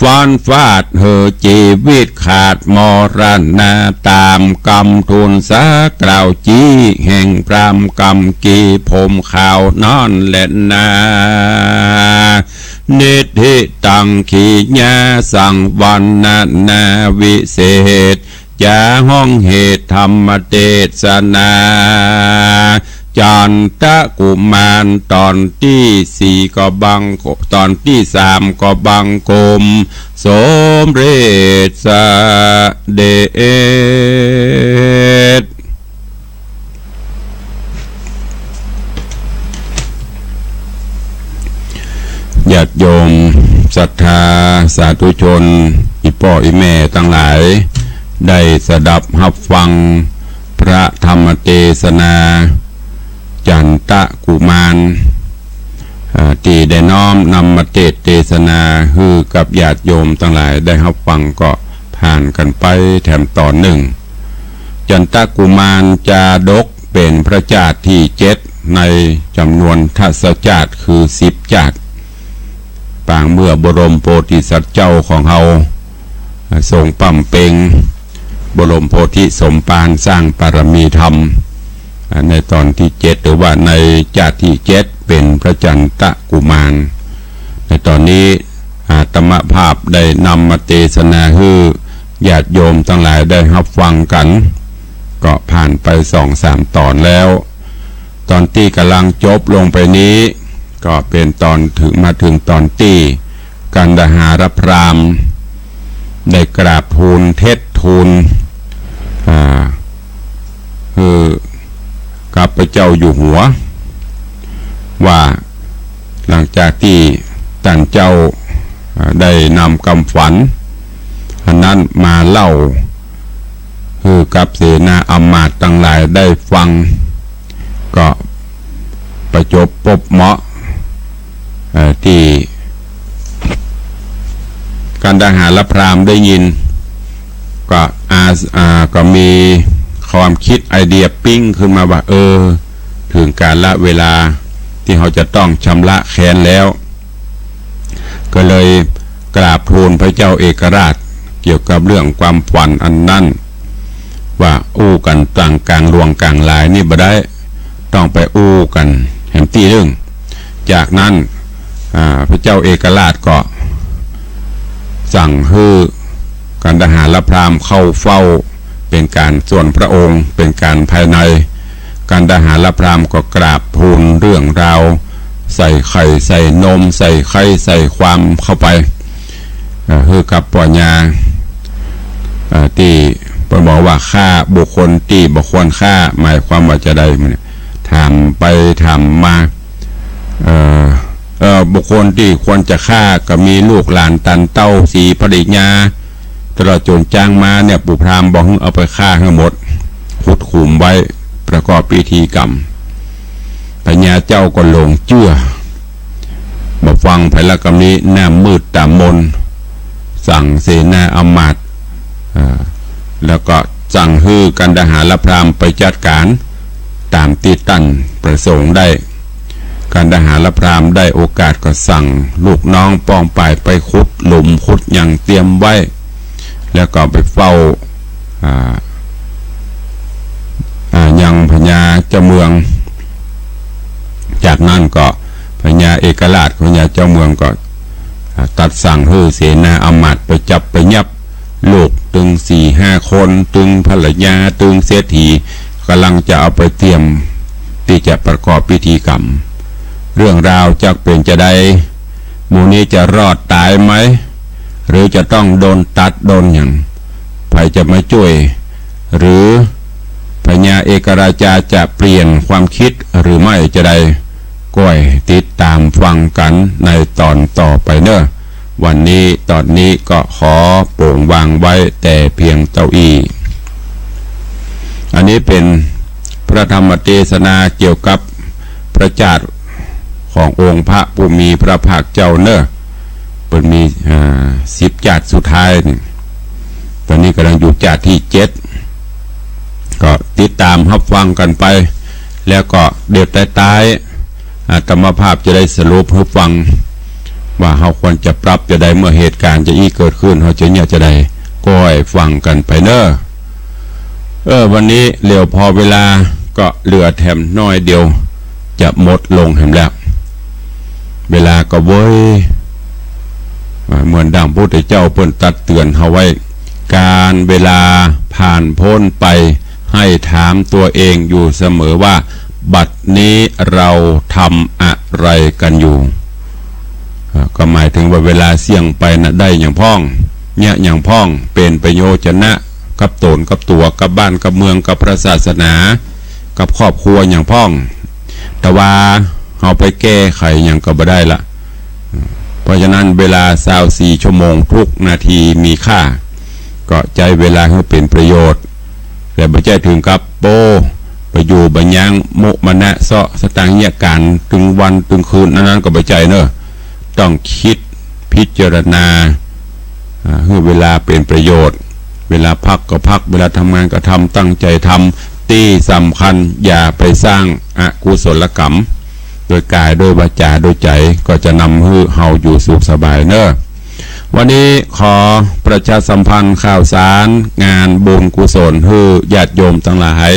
ฟันฟาดเหอชีวิตขาดมรณะตามกรรมทุนสากล่าวจี้แห่งพรำกรรมกีผมข่าวนอนและนาเนธิตังขีญาสังวันนาวิเศษจาห้องเหตุธรรมเทศนาจันทกุมารตอนที่4ก็บังตอนที่3ก็บังกลมสมเด็จสเด็จญาติโยมศรัทธาสาธุชนอีพ่ออีแม่ทั้งหลายได้สดับรับฟังพระธรรมเทศนาจันทกุมารที่ได้น้อมนำมาเทศนาฮือกับญาติโยมทั้งหลายได้รับฟังก็ผ่านกันไปแถมตอน1จันทกุมารจาดกเป็นพระจาตุที่7ในจำนวนทศจาตุคือ10จาตุปางเมื่อบรมโพธิสัตว์เจ้าของเฮาทรงปั่มเป่งบรมโพธิสมภารสร้างปรมีธรรมในตอนที่7หรือว่าในจาตุที่7เป็นพระจันทกุมารในตอนนี้อาตมภาพได้นำมาเทศนาให้ญาติโยมทั้งหลายได้รับฟังกันก็ผ่านไป 2-3 ตอนแล้วตอนที่กำลังจบลงไปนี้ก็เป็นตอนมาถึงตอนที่กันดหารพราหมณ์ได้กราบทูลเทศทูลคือข้าพเจ้าอยู่หัวว่าหลังจากที่ท่านเจ้าได้นำคำฝันนั้นมาเล่า คือกับเสนาอำมาตย์ทั้งหลายได้ฟังก็ประจบพบเหมาะที่กันดหารพราหมณ์ได้ยินก็มีความคิดไอเดียปิ้งขึ้นมาว่าถึงการละเวลาที่เขาจะต้องชำระแค้นแล้วก็เลยกราบทูลพระเจ้าเอกราชเกี่ยวกับเรื่องความฝันอันนั้นว่าอู้กันต่างกลางลวงกลางลายนี่บ่ได้ต้องไปอู้กันแห่งตีเรื่องจากนั้นพระเจ้าเอกราชก็สั่งให้กันดหารพราหมณ์เข้าเฝ้าเป็นการส่วนพระองค์เป็นการภายในกันดหารพราหมณ์ก็กราบทูลเรื่องราวใส่ไข่ใส่นมใส่ไข่ใส่ความเข้าไปคือกับปัญญาที่บอกว่าฆ่าบุคคลที่บุคคลฆ่าหมายความว่าจะได้ถามไปถามมาบุคคลที่ควรจะฆ่าก็มีลูกหลานตันเต้าสีภริญาตลอดจนจ้างมาเนี่ยปู่พราหมณ์บอกให้เอาไปฆ่าทั้งหมดขุดขุมไว้ประกอบพิธีกรรมพญาเจ้าก็หลงเชื่อมาฟังไผละกรรมนี้หน้ามืดตามนสั่งเสนาอำมาตย์แล้วก็สั่งให้กันดหารพราหมณ์ไปจัดการตามที่ตั้นประสงค์ได้กันดหารพราหมณ์ได้โอกาสก็สั่งลูกน้องป้องไปขุดหลุมขุดอย่างเตรียมไว้แล้วก็ไปเฝ้ายังพญาเจ้าเมืองจากนั้นก็พญาเอกราชพญาเจ้าเมืองก็ตัดสั่งให้เสนาอำมาตย์ไปจับไปยับลูกตึง 4-5 คนตึงภรรยาตึงเศรษฐีกำลังจะเอาไปเตรียมที่จะประกอบพิธีกรรมเรื่องราวจะเป็นจะได้หมู่นี้จะรอดตายไหมหรือจะต้องโดนตัดโดนอย่างใครจะมาช่วยหรือพญาเอกราชาจะเปลี่ยนความคิดหรือไม่จะได้ก้อยติดตามฟังกันในตอนต่อไปเนอะวันนี้ตอนนี้ก็ขอโปร่งวางไว้แต่เพียงเต้าอี้อันนี้เป็นพระธรรมเทศนาเกี่ยวกับพระจาติขององค์พระผู้มีพระภาคเจ้าเนอะเป็นมี10 จาติสุดท้ายนี่ตอนนี้กำลังอยู่จาติที่7ก็ติดตามรับฟังกันไปแล้วก็เดี๋ยวท้ายธรรมภาพจะได้สรุปให้ฟังว่าเขาควรจะปรับจะได้เมื่อเหตุการณ์จะเกิดขึ้นเขาจะได้ก้อยฟังกันไปเนอะวันนี้เหลียวพอเวลาก็เหลือแถมน้อยเดียวจะหมดลงแถมแล้วเวลาก็เว้ยเหมือนดังพระพุทธเจ้าเพิ่นตัดเตือนเขาไว้การเวลาผ่านพ้นไปให้ถามตัวเองอยู่เสมอว่าบัดนี้เราทำอะไรกันอยู่ก็หมายถึงว่าเวลาเสี่ยงไปนะได้อย่างพ้องเนี่ยอย่างพ้องเป็นประโยชนะกับตนกับตัวกับบ้านกับเมืองกับพระศาสนากับครอบครัวอย่างพ้องแต่ว่าเอาไปแก้ไขอย่างก็บ่ได้ละเพราะฉะนั้นเวลา24 ชั่วโมงทุกนาทีมีค่าก็ใจเวลาให้เป็นประโยชน์แต่ไม่ใช่ถึงกับโป้ไปอยู่บัญญังโมมณะเสาะสตางค์เนี่ยการตึงวันตึงคืนนั้นก็ไม่ใจเนอะต้องคิดพิจารณาให้เวลาเป็นประโยชน์เวลาพักก็พักเวลาทำงานก็ทำตั้งใจทำที่สำคัญอย่าไปสร้างอกุศลกรรมโดยกายโดยวาจาโดยใจก็จะนำให้เฮาอยู่สุขสบายเนอะวันนี้ขอประชาสัมพันธ์ข่าวสารงานบุญกุศลให้ญาติโยมทั้งหลาย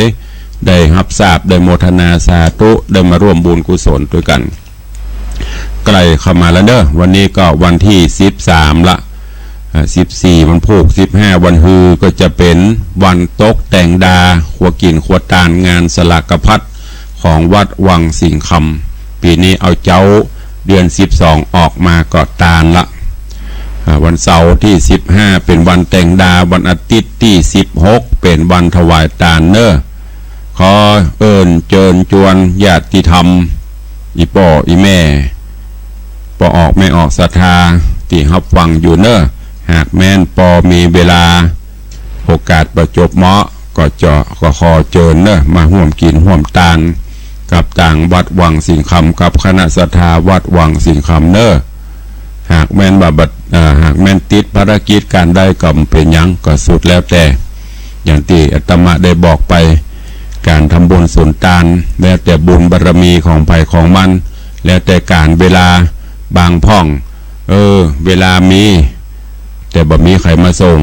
ได้รับทราบได้โมทนาสาธุได้มาร่วมบุญกุศลด้วยกันใกล้เข้ามาแล้วเนอะวันนี้ก็วันที่13ละ14วันพุธ15วันฮือก็จะเป็นวันตกแต่งดาขัวกินขัวตานงานสลากพัดของวัดวังสิงห์คำปีนี้เอาเจ้าเดือน12ออกมาก็ตาลละวันเสาร์ที่15เป็นวันแต่งดาวันอาทิตย์ที่16เป็นวันถวายตาลเนอะขอเอิญเจิญจวนญาติธรรมอีป่ออีแม่ปอออกไม่ออกศรัทธาที่รับฟังอยู่เนอะหากแม่นปอมีเวลาโอกาสประจบเหมาะ ก็ขอเชิญเนอะมาร่วมกินร่วมทานกับต่างวัดวังสิงห์คำกับคณะศรัทธาวัดวังสิงห์คำเนอะหากแม่นหากแม่นติดภารกิจการได้ก็เป็นยังก็สุดแล้วแต่อย่างที่อาตมาได้บอกไปการทำบุญสุนทานแล้วแต่บุญบารมีของไผ่ของมันแล้วแต่การเวลาบางพ่องเวลามีแต่บ่มีใครมาส่ง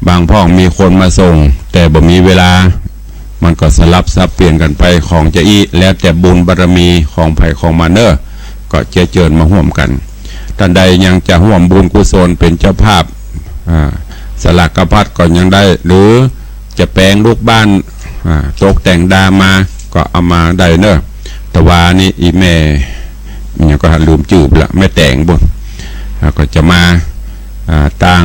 บางพ่องมีคนมาส่งแต่บ่มีเวลามันก็สลับซับเปลี่ยนกันไปของจะอีแล้วแต่บุญบารมีของไผ่ของมันเนอะก็เจิญมาร่วมกันท่านใดยังจะร่วมบุญกุศลเป็นเจ้าภาพสลักกระพัดก็ยังได้หรือจะแปลงลูกบ้านตกแต่งดามาก็เอามาได้เนอะแต่ว่านี่อีแม่เนี่ยก็ลืมจืบละแม่แต่งบุญก็จะมาต่าง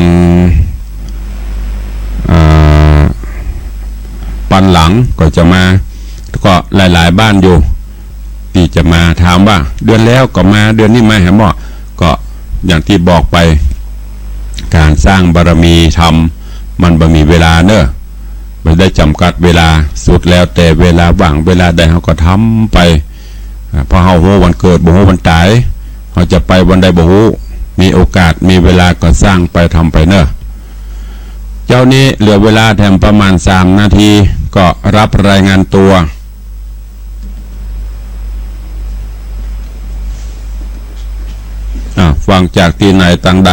ปันหลังก็จะมาก็หลายๆบ้านอยู่ที่จะมาถามว่าเดือนแล้วก็มาเดือนนี้มาแหมบอกก็อย่างที่บอกไปการสร้างบารมีทำมันบ่มีเวลาเนอะไม่ได้จำกัดเวลาสุดแล้วแต่เวลาว่างเวลาใดเขาก็ทำไปพอเขาโหวันเกิดบ่โหวันตายเขาจะไปวันใดบ่โหมีโอกาสมีเวลาก็สร้างไปทำไปเนอะเจ้านี้เหลือเวลาแถมประมาณ3 นาทีก็รับรายงานตัวฟังจากที่ไหนต่างใด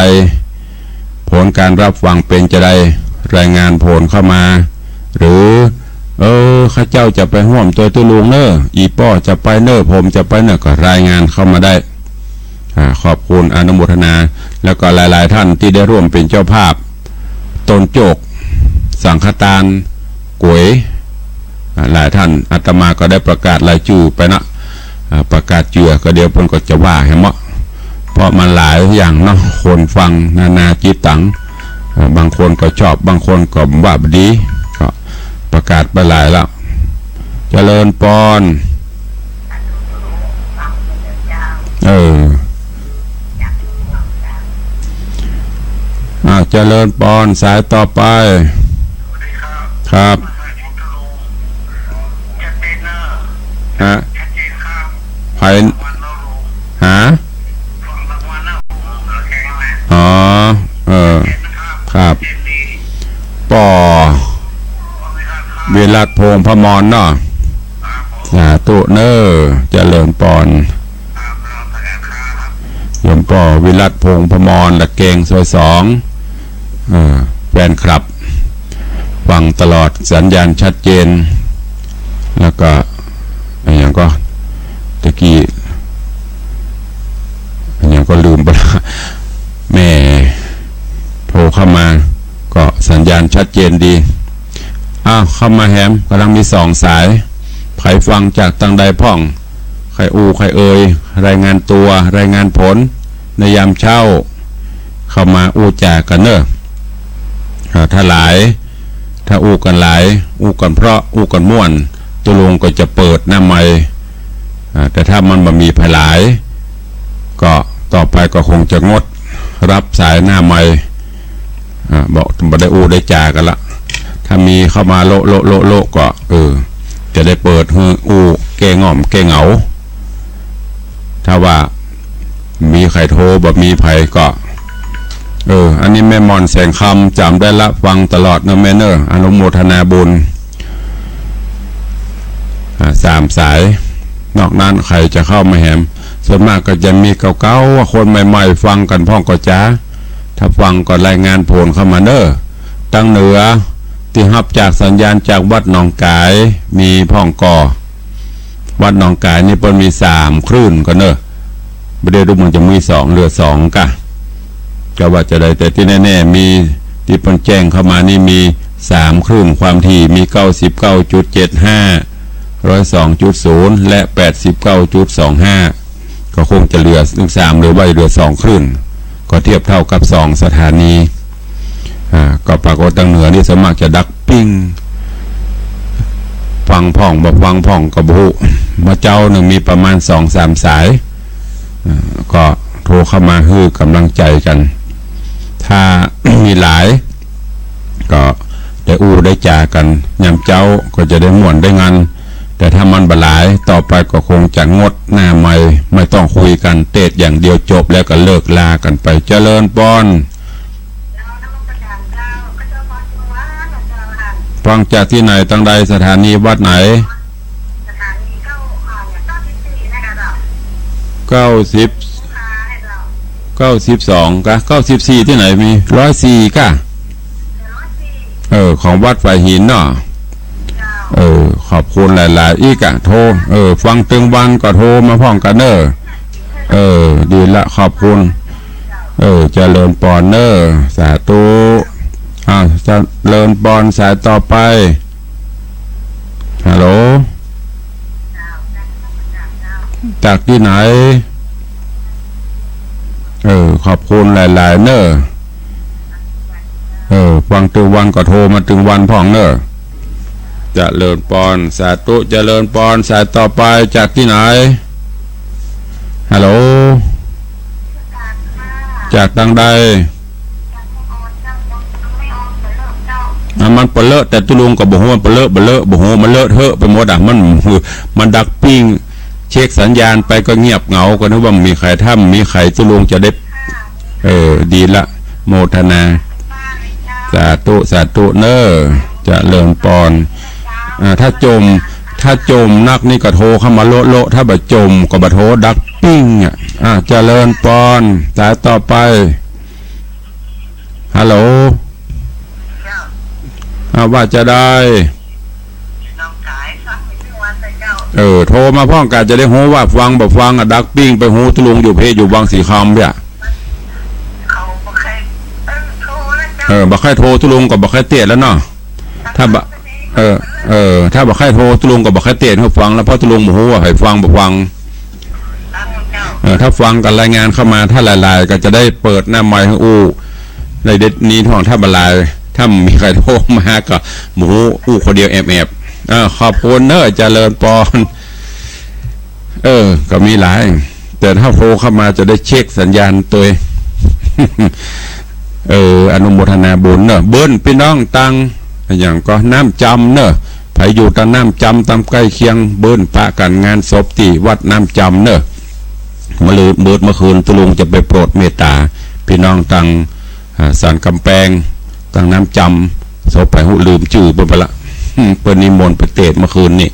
ผลการรับฟังเป็นจะได้รายงานผลเข้ามาหรือข้าเจ้าจะไปห่วมตัวลุงเนอะอีป้อจะไปเนอะผมจะไปเนอะก็รายงานเข้ามาได้ขอบคุณอนุโมทนาแล้วก็หลายๆท่านที่ได้ร่วมเป็นเจ้าภาพต้นโจกสังฆทานก๋วยหลายท่านอาตมาก็ได้ประกาศรายชื่อไปนะประกาศเจือก็เดี๋ยวเพิ่นก็จะว่าให้เหมาะเพราะมันหลายอย่างเนาะคนฟังนาจิตตังบางคนก็ชอบบางคนก็ว่าดีก็ประกาศไปหลายแล้วเจริญปอนเจริญปอนสายต่อไปครับฮะใครหาครับปอวิรัตพงษ์พมรเนาะสาธุเนอเจริญปอนโยมปอวิรัตพงษ์พมรละเกงซอย2แฟนครับฟังตลอดสัญญาณชัดเจนแล้วก็อย่างก็ตะกี้อย่างก็ลืมไปละแม่โทรเข้ามาก็สัญญาณชัดเจนดีเข้ามาแฮมกำลังมี2 สายใครฟังจากตังใดพ่องใครใครรายงานตัวรายงานผลในยามเช้าเข้ามาแจกกันเนอะถ้าหลายถ้ากันหลายกันเพราะกันม่วนตัวลงก็จะเปิดหน้าไมค์แต่ถ้ามันบ่มีภายหลายก็ต่อไปก็คงจะงดรับสายหน้าไมค์บอกบ่ได้ได้จากันละถ้ามีเข้ามาโลก็จะได้เปิดแกง่อมแกเหงาถ้าว่ามีใครโทรบ่มีไผก็อันนี้แม่มอนแสงคำจำได้ละฟังตลอดนะแม่เนอร์อนุโมทนาบุญ3 สายนอกนั้นใครจะเข้ามาแหมส่วนมากก็จะมีเก่าๆคนใหม่ๆฟังกันพ่องก็จ้าถ้าฟังก็รายงานผลเข้ามาเนอตั้งเหนือที่รับจากสัญญาณจากวัดหนองกายมีพ่องก่อวัดหนองกายนี่เพิ่นมี3 คลื่นก็เนอไม่ได้ดูมันจะมี2เหลือ2กะก็ว่าจะได้แต่ที่แน่ๆมีที่เพิ่นแจ้งเข้ามานี่มี3 คลื่นความถี่มี 99.75 102.0 และ 89.25 ก็คงจะเหลือ3หรือว่าเหลือ2 คลื่นก็เทียบเท่ากับ2 สถานีก็ปรากฏทางเหนือนี่สมัครจะดักปิ้งฟังพ่องบ่ฟังพ่องกับบุมาเจ้าหนึ่งมีประมาณ 2-3 สายก็โทรเข้ามาฮือกำลังใจกันถ้ามีหลายก็ ได้ได้จ่ากันยามเจ้าก็จะได้ม่วนได้งานแต่ถ้ามันบหลายต่อไปก็คงจะงดหน้าใหม่ไม่ต้องคุยกันเตะอย่างเดียวจบแล้วก็เลิกลากันไปเจริญพรฟังจากที่ไหนตั้งใดสถานีวัดไหน92กะ94ที่ไหนมี104กะของวัดฝ่ายหินเนาะขอบคุณหลายๆอีกอะโทรฟังตึงวันก็โทรมาพ้องกันเนอดีละขอบคุณเจริญปอนเนอสาธุเจริญปอนสายต่อไปฮัลโหลจากที่ไหนขอบคุณหลายๆเนอฟังตึงวันก็โทรมาตึงวันพ้องเนอเจริญปอนสาธุเจริญปอนสายต่อไปจากที่ไหนฮัลโหลจากทางใดมันเปลอะแต่ตุลุงกับบ่ฮู้มันเปลอะบ่ฮู้มันเลอะเทอะไปหมดมันดักปิ้งเช็คสัญญาณไปก็เงียบเหงาก็นึกว่ามีใครถ้ามีใครตุลุงจะได้ดีละโมทนาสาธุเนอจะเลิญปอนถ้าจมนักนี่ก็โทรเข้ามาโละถ้าบ่จมก็บ่โทรดักปิ้งจะเลิญปอนสายต่อไปฮัลโหลว่าจะได้โทรมาพ้องกันจะได้ฮู้ว่าฟังบ่ฟังดักปิ้งไปฮู้ทุลุงอยู่เพอยู่บางสีคำเพี่ยบ่ค่อยโทรทุลุงก็บ่ค่อยเตะแล้วเนาะถ้าบ่ถ้าบ่ค่อยโทรทุลุงก็บ่ค่อยเตะให้ฟังแล้วเพราะทุลุงบ่ฮู้ว่าให้ฟังบ่ฟังถ้าฟังกันรายงานเข้ามาถ้าหลายๆก็จะได้เปิดหน้าไมค์ให้ในเด็ดนี้ท้องถ้าบ่หลายถ้ามีใครโทรมาก็หมูคนเดียวแอบขอบคุณเนอะเจริญปอนก็มีหลายแต่ถ้าโทรเข้ามาจะได้เช็คสัญญาณตัวอนุโมทนาบุญเนอะเบิ้ลพี่น้องตังอย่างก็น้ำจำเนอะไผอยู่ตามน้ำจำตามใกล้เคียงเบิ้ลพระกันงานศพที่วัดน้ำจำเนอะเมื่อคืนตุลุงจะไปโปรดเมตตาพี่น้องตังสันกำแพงตังน้ำจำศพไปหูลืมจื่อไปละเปิดนิมนต์ไปเตะเมื่อคืนนี่